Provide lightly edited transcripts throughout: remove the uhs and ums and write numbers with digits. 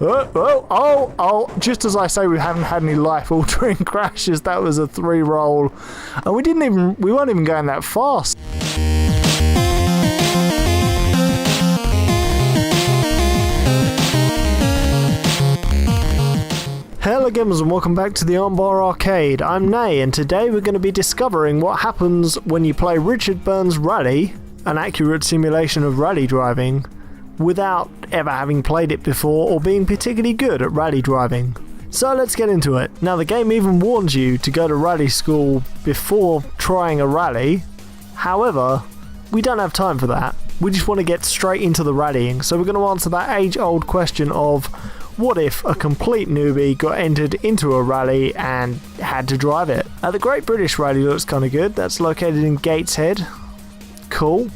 Oh, just as I say we haven't had any life-altering crashes, that was a 3-roll. And we weren't even going that fast. Hello gamers and welcome back to the Armbar arcade. I'm Nay and today we're going to be discovering what happens when you play Richard Burns Rally, an accurate simulation of rally driving, without ever having played it before or being particularly good at rally driving. So let's get into it. Now the game even warns you to go to rally school before trying a rally. However, we don't have time for that. We just want to get straight into the rallying. So we're going to answer that age-old question of what if a complete newbie got entered into a rally and had to drive it? The Great British Rally looks kind of good. That's located in Gateshead. Cool.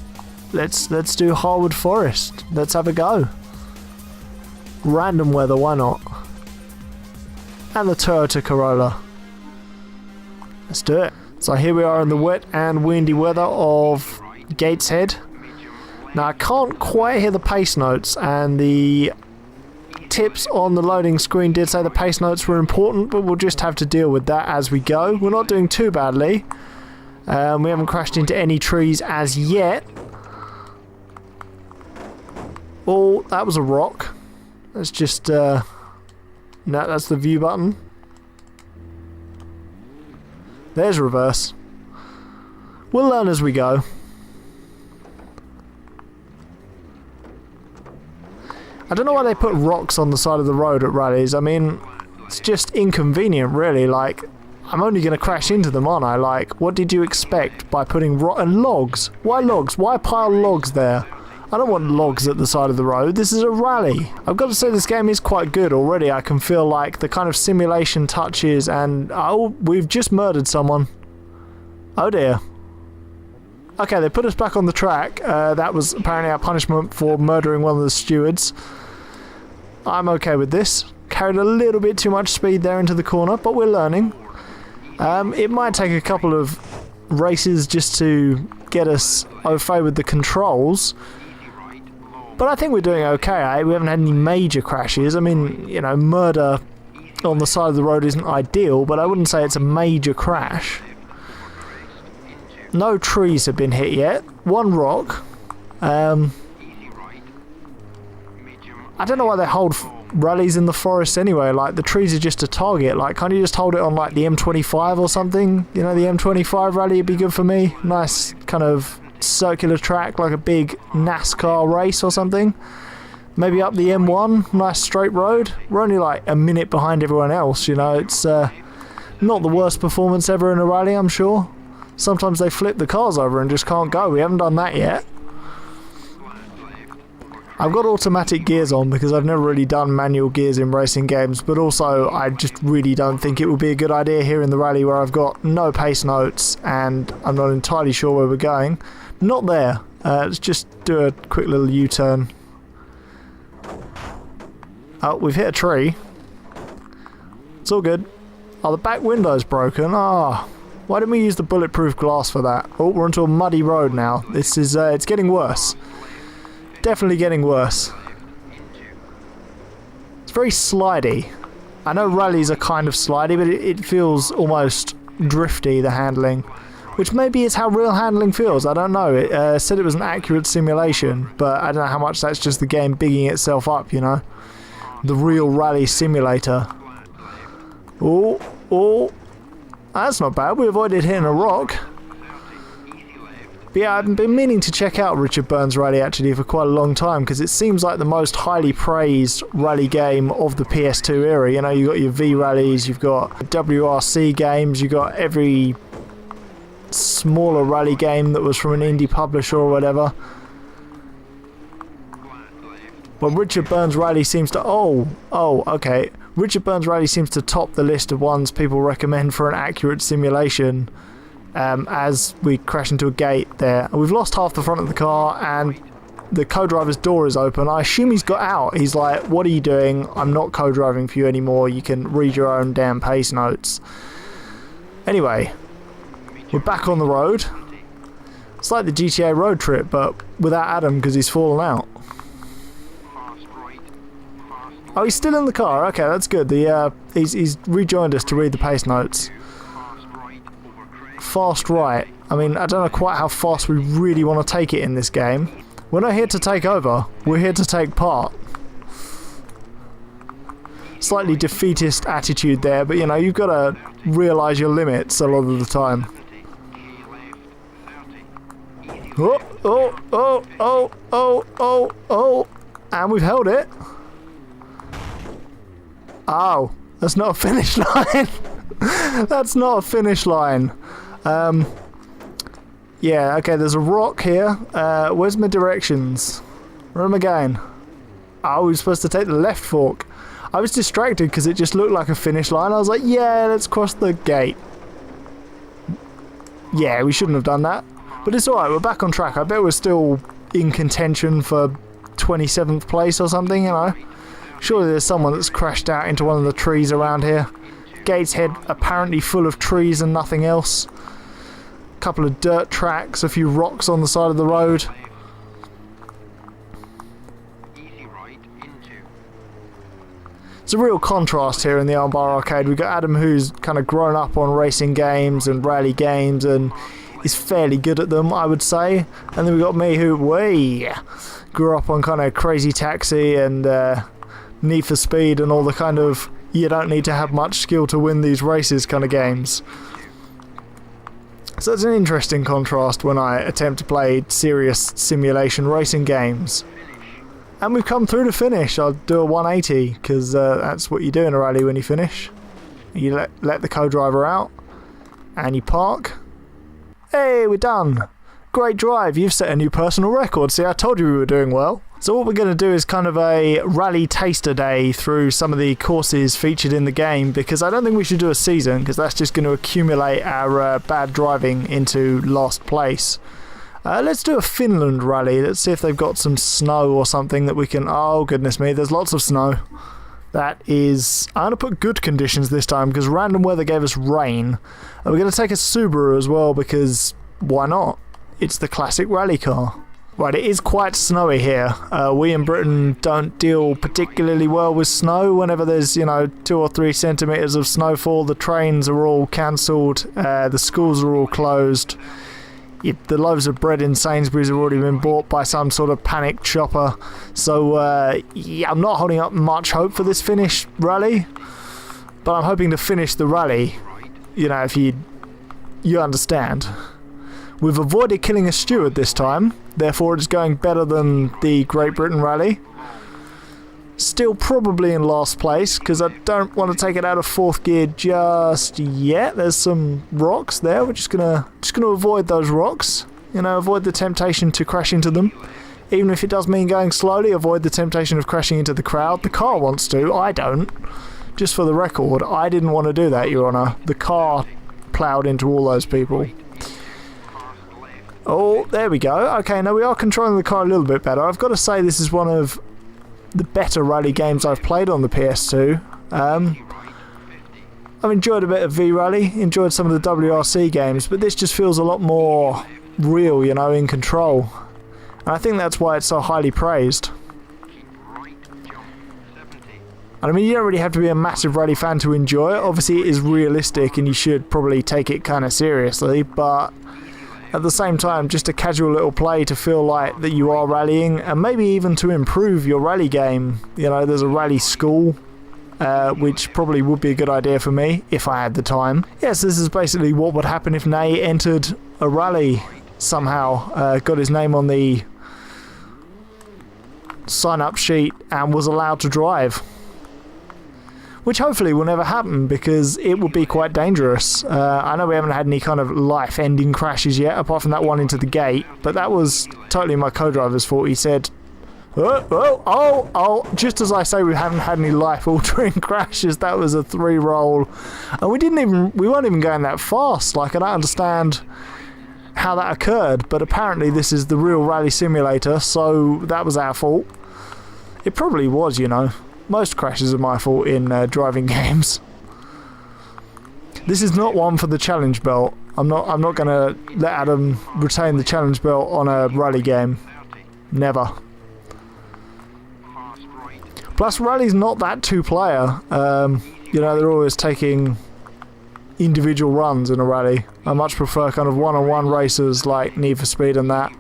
Let's do Harwood Forest. Let's have a go. Random weather, why not? And the Toyota Corolla. Let's do it. So here we are in the wet and windy weather of Gateshead. Now I can't quite hear the pace notes, and the tips on the loading screen did say the pace notes were important, but we'll just have to deal with that as we go. We're not doing too badly. We haven't crashed into any trees as yet. Oh, that was a rock. Let's just, no, that's the view button. There's reverse. We'll learn as we go. I don't know why they put rocks on the side of the road at rallies. I mean, it's just inconvenient, really. Like, I'm only going to crash into them, aren't I? Like, what did you expect by putting and logs? Why logs? Why pile logs there? I don't want logs at the side of the road. This is a rally. I've got to say this game is quite good already. I can feel like the kind of simulation touches and... Oh, we've just murdered someone. Oh dear. Okay, they put us back on the track. That was apparently our punishment for murdering one of the stewards. I'm okay with this. Carried a little bit too much speed there into the corner, but we're learning. It might take a couple of races just to get us au fait with the controls. But I think we're doing okay. We haven't had any major crashes. I mean, you know, murder on the side of the road isn't ideal, but I wouldn't say it's a major crash. No trees have been hit yet. One rock. I don't know why they hold rallies in the forest anyway. Like, the trees are just a target. Like, can't you just hold it on, like, the M25 or something? You know, the M25 rally would be good for me. Nice kind of circular track, like a big NASCAR race or something. Maybe up the M1, nice straight road. We're only like a minute behind everyone else, you know. It's not the worst performance ever in a rally, I'm sure. Sometimes they flip the cars over and just can't go. We haven't done that yet. I've got automatic gears on because I've never really done manual gears in racing games, but also I just really don't think it would be a good idea here in the rally where I've got no pace notes and I'm not entirely sure where we're going. Not there. Let's just do a quick little U-turn. Oh, we've hit a tree. It's all good. Oh, the back window's broken. Ah. Why didn't we use the bulletproof glass for that? Oh, we're onto a muddy road now. This is, it's getting worse. Definitely getting worse. It's very slidey. I know rallies are kind of slidey, but it feels almost drifty, the handling. Which maybe is how real handling feels, I don't know. It said it was an accurate simulation, but I don't know how much that's just the game bigging itself up, you know? The real rally simulator. Oh. That's not bad, we avoided hitting a rock. But yeah, I've been meaning to check out Richard Burns Rally actually for quite a long time, because it seems like the most highly praised rally game of the PS2 era. You know, you've got your V rallies, you've got WRC games, you've got every smaller rally game that was from an indie publisher or whatever. Well, Richard Burns Rally seems to... Oh, okay. Richard Burns Rally seems to top the list of ones people recommend for an accurate simulation. As we crash into a gate there. We've lost half the front of the car and the co-driver's door is open. I assume he's got out. He's like, what are you doing? I'm not co-driving for you anymore. You can read your own damn pace notes. Anyway, we're back on the road. It's like the GTA road trip, but without Adam because he's fallen out. Oh, he's still in the car. Okay, that's good. He's rejoined us to read the pace notes. Fast right. I mean, I don't know quite how fast we really want to take it in this game. We're not here to take over. We're here to take part. Slightly defeatist attitude there, but you know, you've got to realise your limits a lot of the time. Oh, oh, oh, oh, oh, oh, oh. And we've held it. Oh, that's not a finish line. That's not a finish line. Yeah, okay, there's a rock here. Where's my directions? Where am I going? Oh, we're supposed to take the left fork. I was distracted because it just looked like a finish line. I was like, yeah, let's cross the gate. Yeah, we shouldn't have done that. But it's alright, we're back on track. I bet we're still in contention for 27th place or something, you know. Surely there's someone that's crashed out into one of the trees around here. Gateshead apparently full of trees and nothing else. A couple of dirt tracks, a few rocks on the side of the road. It's a real contrast here in the Armbar arcade. We've got Adam, who's kind of grown up on racing games and rally games and is fairly good at them, I would say. And then we've got me, who grew up on kind of Crazy Taxi and Need for Speed and all the kind of you don't need to have much skill to win these races kind of games. So it's an interesting contrast when I attempt to play serious simulation racing games. And we've come through the finish. I'll do a 180 because that's what you do in a rally when you finish. You let the co-driver out and you park. Hey, we're done. Great drive. You've set a new personal record. See, I told you we were doing well. So what we're going to do is kind of a rally taster day through some of the courses featured in the game, because I don't think we should do a season because that's just going to accumulate our bad driving into last place. Let's do a Finland rally. Let's see if they've got some snow or something that we can... Oh, goodness me, there's lots of snow. That is... I'm going to put good conditions this time because random weather gave us rain. And we're going to take a Subaru as well because why not? It's the classic rally car. Right, it is quite snowy here. We in Britain don't deal particularly well with snow. Whenever there's, you know, 2 or 3 centimetres of snowfall, the trains are all cancelled, the schools are all closed. The loaves of bread in Sainsbury's have already been bought by some sort of panicked shopper. So, yeah, I'm not holding up much hope for this finish rally. But I'm hoping to finish the rally, you know, if you understand. We've avoided killing a steward this time, therefore it's going better than the Great Britain rally. Still probably in last place, because I don't want to take it out of 4th gear just yet. There's some rocks there, we're just gonna avoid those rocks. You know, avoid the temptation to crash into them. Even if it does mean going slowly, avoid the temptation of crashing into the crowd. The car wants to, I don't. Just for the record, I didn't want to do that, Your Honour. The car ploughed into all those people. Oh, there we go. Okay, now we are controlling the car a little bit better. I've got to say this is one of the better rally games I've played on the PS2. I've enjoyed a bit of V-Rally, enjoyed some of the WRC games, but this just feels a lot more real, you know, in control. And I think that's why it's so highly praised. And I mean, you don't really have to be a massive rally fan to enjoy it. Obviously, it is realistic and you should probably take it kind of seriously, but at the same time, just a casual little play to feel like that you are rallying, and maybe even to improve your rally game. You know, there's a rally school, which probably would be a good idea for me if I had the time. Yes, this is basically what would happen if Nay entered a rally somehow, got his name on the sign-up sheet and was allowed to drive. Which hopefully will never happen because it would be quite dangerous. I know we haven't had any kind of life-ending crashes yet, apart from that one into the gate, but that was totally my co-driver's fault. He said, oh, just as I say we haven't had any life-altering crashes, that was a 3-roll. And we weren't even going that fast. Like, I don't understand how that occurred, but apparently this is the real rally simulator, so that was our fault. It probably was, you know. Most crashes are my fault in driving games. This is not one for the challenge belt. I'm not going to let Adam retain the challenge belt on a rally game. Never. Plus, rally's not that two-player. You know, they're always taking individual runs in a rally. I much prefer kind of one-on-one races like Need for Speed and that.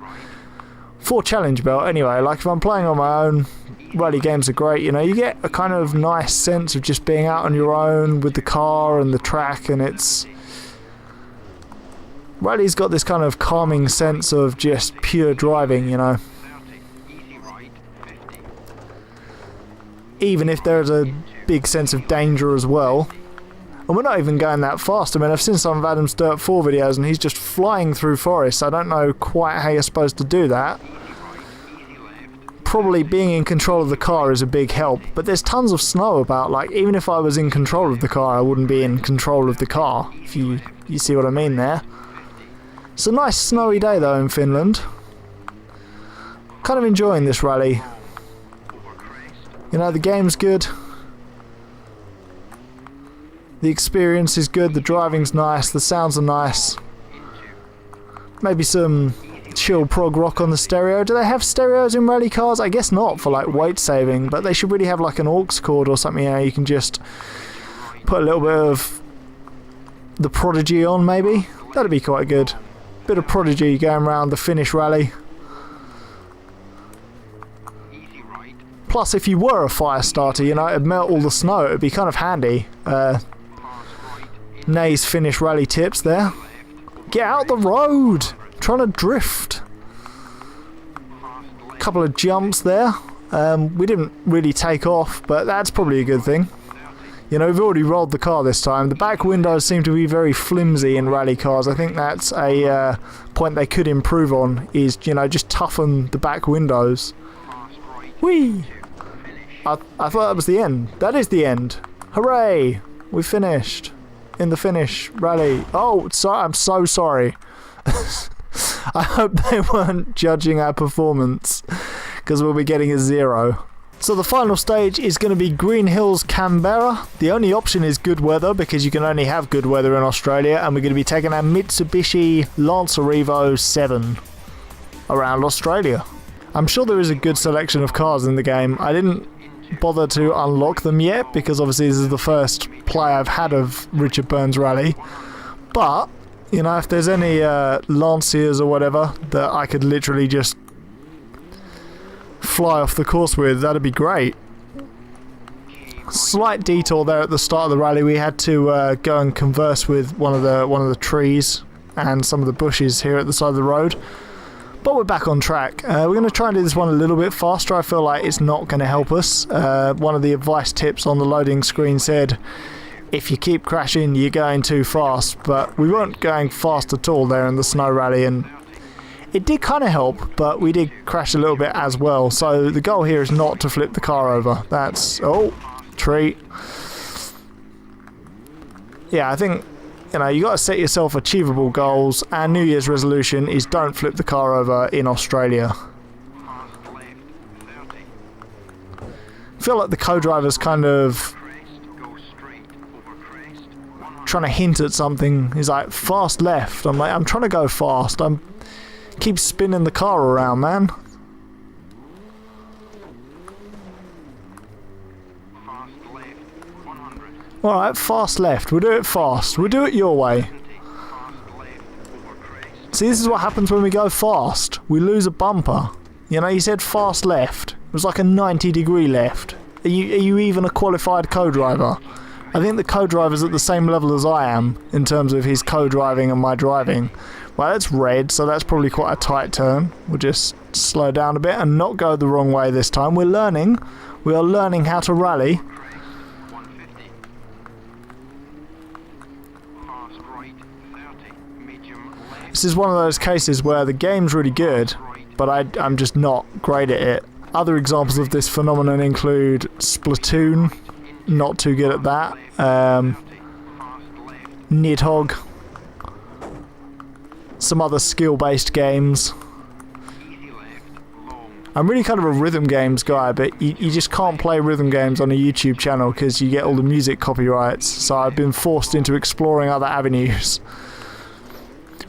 For Challenge Belt, anyway, like if I'm playing on my own, rally games are great. You know, you get a kind of nice sense of just being out on your own with the car and the track, and it's... Rally's got this kind of calming sense of just pure driving, you know. Even if there's a big sense of danger as well. And we're not even going that fast. I mean, I've seen some of Adam's Dirt 4 videos and he's just flying through forests. I don't know quite how you're supposed to do that. Probably being in control of the car is a big help, but there's tons of snow about. Like, even if I was in control of the car, I wouldn't be in control of the car, if you see what I mean there. It's a nice snowy day though in Finland. Kind of enjoying this rally. You know, the game's good. The experience is good, the driving's nice, the sounds are nice. Maybe some chill prog rock on the stereo. Do they have stereos in rally cars? I guess not, for like weight saving, but they should really have like an aux cord or something, you know, you can just put a little bit of the Prodigy on maybe. That'd be quite good. Bit of Prodigy going around the Finnish rally. Plus, if you were a fire starter, you know, it'd melt all the snow. It'd be kind of handy. Nay's Finnish rally tips there. Get out the road! I'm trying to drift. Couple of jumps there. We didn't really take off, but that's probably a good thing. You know, we've already rolled the car this time. The back windows seem to be very flimsy in rally cars. I think that's a point they could improve on, is, you know, just toughen the back windows. Whee! I thought that was the end. That is the end. Hooray! We finished. In the Finnish rally. Oh, I'm so sorry. I hope they weren't judging our performance, because we'll be getting a 0. So the final stage is going to be Green Hills, Canberra. The only option is good weather, because you can only have good weather in Australia, and we're going to be taking our Mitsubishi Lancer Evo 7 around Australia. I'm sure there is a good selection of cars in the game. I didn't bother to unlock them yet, because obviously this is the first play I've had of Richard Burns Rally, but you know, if there's any Lanciers or whatever that I could literally just fly off the course with, that'd be great. Slight detour there at the start of the rally. We had to go and converse with one of the trees and some of the bushes here at the side of the road. But we're back on track. We're going to try and do this one a little bit faster. I feel like it's not going to help us. One of the advice tips on the loading screen said, if you keep crashing, you're going too fast. But we weren't going fast at all there in the snow rally, and it did kind of help, but we did crash a little bit as well. So the goal here is not to flip the car over. That's... oh, tree. Yeah, I think... you know, you got to set yourself achievable goals, and New Year's resolution is don't flip the car over in Australia. I feel like the co-driver's kind of trying to hint at something. He's like, fast left. I'm like, I'm trying to go fast. Keep spinning the car around, man. Alright, fast left. We'll do it fast. We'll do it your way. See, this is what happens when we go fast. We lose a bumper. You know, you said fast left. It was like a 90-degree left. Are you even a qualified co-driver? I think the co-driver's at the same level as I am in terms of his co-driving and my driving. Well, that's red, so that's probably quite a tight turn. We'll just slow down a bit and not go the wrong way this time. We're learning. We are learning how to rally. This is one of those cases where the game's really good, but I'm just not great at it. Other examples of this phenomenon include Splatoon, not too good at that. Nidhogg. Some other skill-based games. I'm really kind of a rhythm games guy, but you just can't play rhythm games on a YouTube channel because you get all the music copyrights, so I've been forced into exploring other avenues.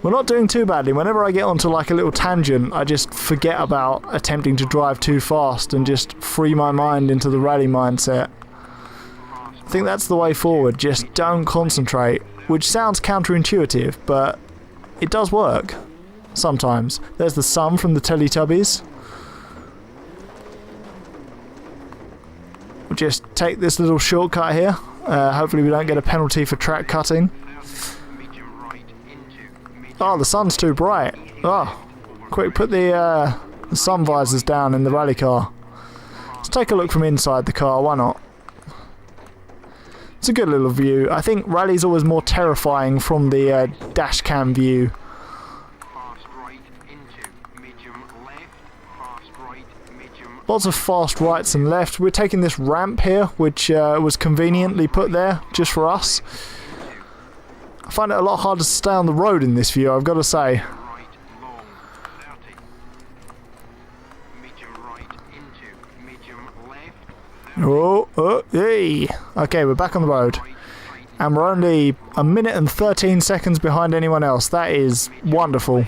We're not doing too badly. Whenever I get onto like a little tangent, I just forget about attempting to drive too fast and just free my mind into the rally mindset. I think that's the way forward. Just don't concentrate, which sounds counterintuitive, but it does work sometimes. There's the sun from the Teletubbies. We'll just take this little shortcut here. Hopefully we don't get a penalty for track cutting. Oh, the sun's too bright. Oh, quick, put the sun visors down in the rally car. Let's take a look from inside the car, why not? It's a good little view. I think rally's always more terrifying from the dash cam view. Lots of fast rights and left. We're taking this ramp here, which was conveniently put there just for us. I find it a lot harder to stay on the road in this view, I've got to say. Hey! Okay, we're back on the road. And we're only 1 minute and 13 seconds behind anyone else. That is wonderful.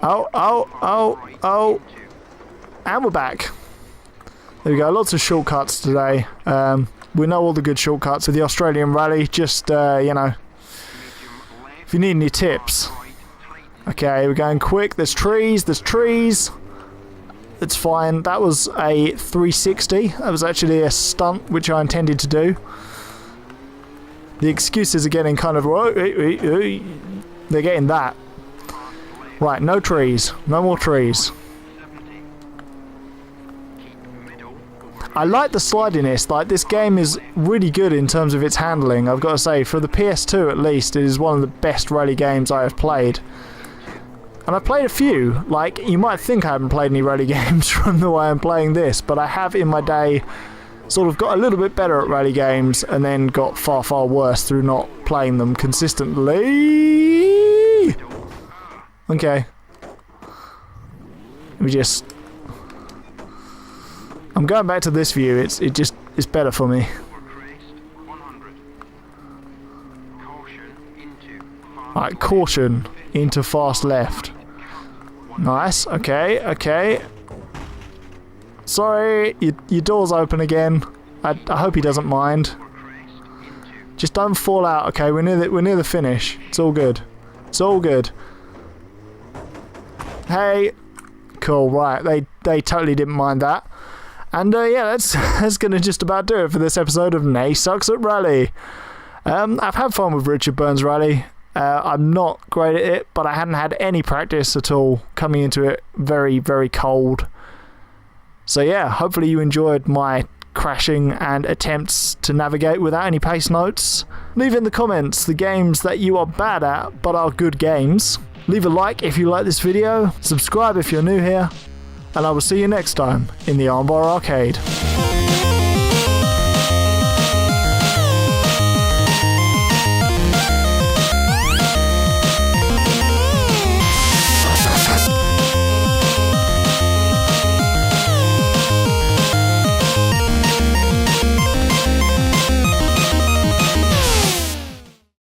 Oh. And we're back. There we go, lots of shortcuts today. We know all the good shortcuts of the Australian rally, just, you know, if you need any tips. Okay, we're going quick, there's trees. It's fine, that was a 360. That was actually a stunt, which I intended to do. The excuses are getting kind of, they're getting that. Right, no trees, no more trees. I like the slidiness, like this game is really good in terms of its handling, I've got to say. For the PS2 at least, it is one of the best rally games I have played. And I've played a few, like you might think I haven't played any rally games from the way I'm playing this, but I have in my day sort of got a little bit better at rally games and then got far, far worse through not playing them consistently. Okay. Let me just... I'm going back to this view, it's better for me. Alright, caution into fast left. Nice, okay. Sorry, your door's open again. I hope he doesn't mind. Just don't fall out, okay? We're near the finish. It's all good. It's all good. Hey. Cool, right, they totally didn't mind that. And yeah, that's going to just about do it for this episode of Nay Sucks at Rally. I've had fun with Richard Burns Rally. I'm not great at it, but I hadn't had any practice at all coming into it very, very cold. So yeah, hopefully you enjoyed my crashing and attempts to navigate without any pace notes. Leave in the comments the games that you are bad at, but are good games. Leave a like if you like this video, subscribe if you're new here, and I will see you next time in the Armbar Arcade.